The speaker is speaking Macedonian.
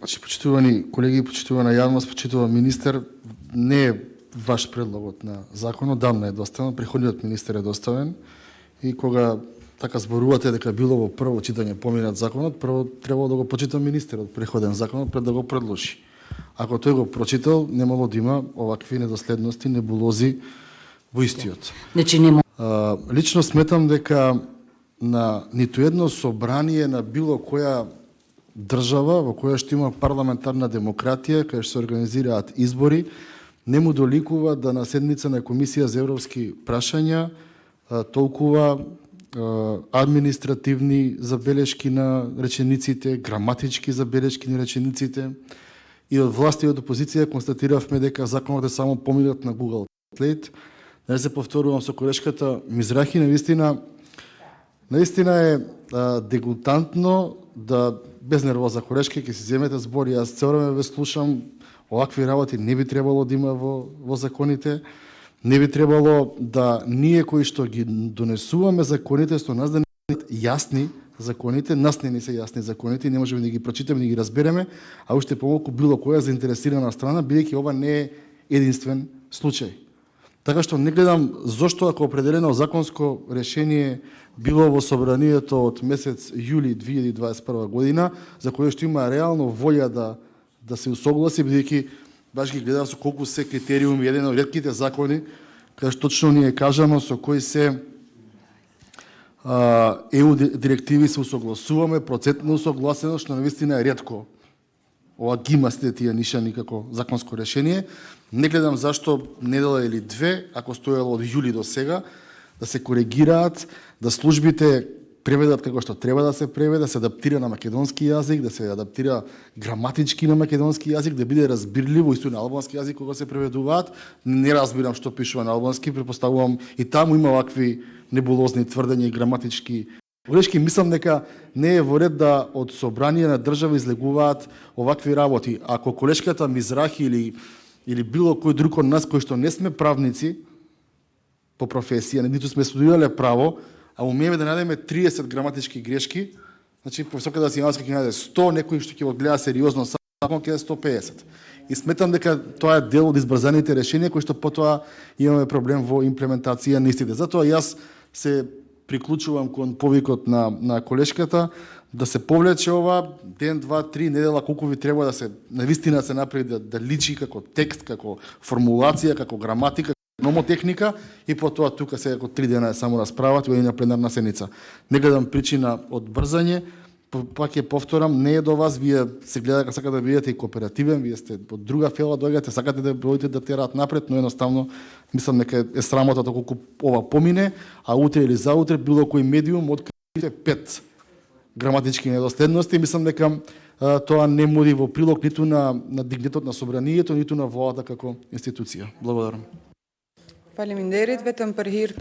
Значи, почитувани колеги, почитувана јавност, почитуван министер, не е ваш предлогот на законот, давно е доставен, преходниот министер е доставен и кога така зборувате дека било во прво читање поминат законот, прво требало да го почита министерот преходен законот пред да го предложи. Ако тој го прочитал, немало да има овакви недоследности, небулози во истиот. Значи не Лично сметам дека на ниту едно собрание на било која држава во која што има парламентарна демократија, кај што се организираат избори, не му доликува да на седница на Комисија за европски прашања толкува административни забелешки на речениците, граматички забелешки на речениците, и од власт и од опозиција констатиравме дека законот е само поминат на Google Translate. Не се повторувам со колешката Мизрахи, наистина е дегутантно да без нервоза колешка ќе си земете збор, јас цело време ве слушам, овакви работи не би требало да има во законите, не би требало да ние кои што ги донесуваме законите, што нас да не јасни законите, нас не ни се јасни законите, не можеме да ги прочитаме, да ги разбереме, а уште помалку било која заинтересирана страна, бидејќи ова не е единствен случај. Така што не гледам зошто ако определено законско решение било во собранието од месец јули 2021 година, за кое што има реално волја да се усогласи, бидејќи баш ги гледам со колку се критериуми, еден од ретките закони, каде што точно ни е кажано со кои се ЕУ директиви се усогласуваме, процентна усогласеност, што навистина е ретко. Ова ги има сите тие нишани како законско решение. Не гледам зашто недела или две, ако стоело од јули до сега, да се коригираат, да службите преведат како што треба да се преведе, да се адаптира на македонски јазик, да се адаптира граматички на македонски јазик, да биде разбирливо исто на албански јазик кога се преведуваат. Не разбирам што пишува на албански, претпоставувам и таму има вакви небулозни тврдења и граматички грешки. Мислам дека не е во ред да од собрание на држава излегуваат овакви работи. Ако колешката Мизрахи или било кој друг од нас кои што не сме правници по професија, ниту сме студирале право, а умееме да најдеме 30 граматички грешки, значи професорка да си ќе најде 100, некој што ќе го гледа сериозно закон ќе е 150. И сметам дека тоа е дел од избрзаните решенија кои што потоа имаме проблем во имплементација на истите. Затоа јас се приклучувам кон повикот на колешката да се повлече ова ден, два, три, недела, колку ви треба да се навистина се направи да личи како текст, како формулација, како граматика, номотехника, и потоа тука се како 3 дена е само расправа, тоа е на пленарна седница. Не гледам причина од брзање, пак ќе повторам, не е до вас, вие се гледа дека сакате да бидете и кооперативен, вие сте од друга фела доаѓате, сакате да бидете да терат напред, но едноставно мислам дека е срамота колку ова помине, а утре или заутре било кој медиум открие 5 граматички недоследности, мислам дека тоа не моди во прилог ниту на дигнитет на собранието, ниту на владата како институција. Благодарам. Faleminderit, vetëm për hir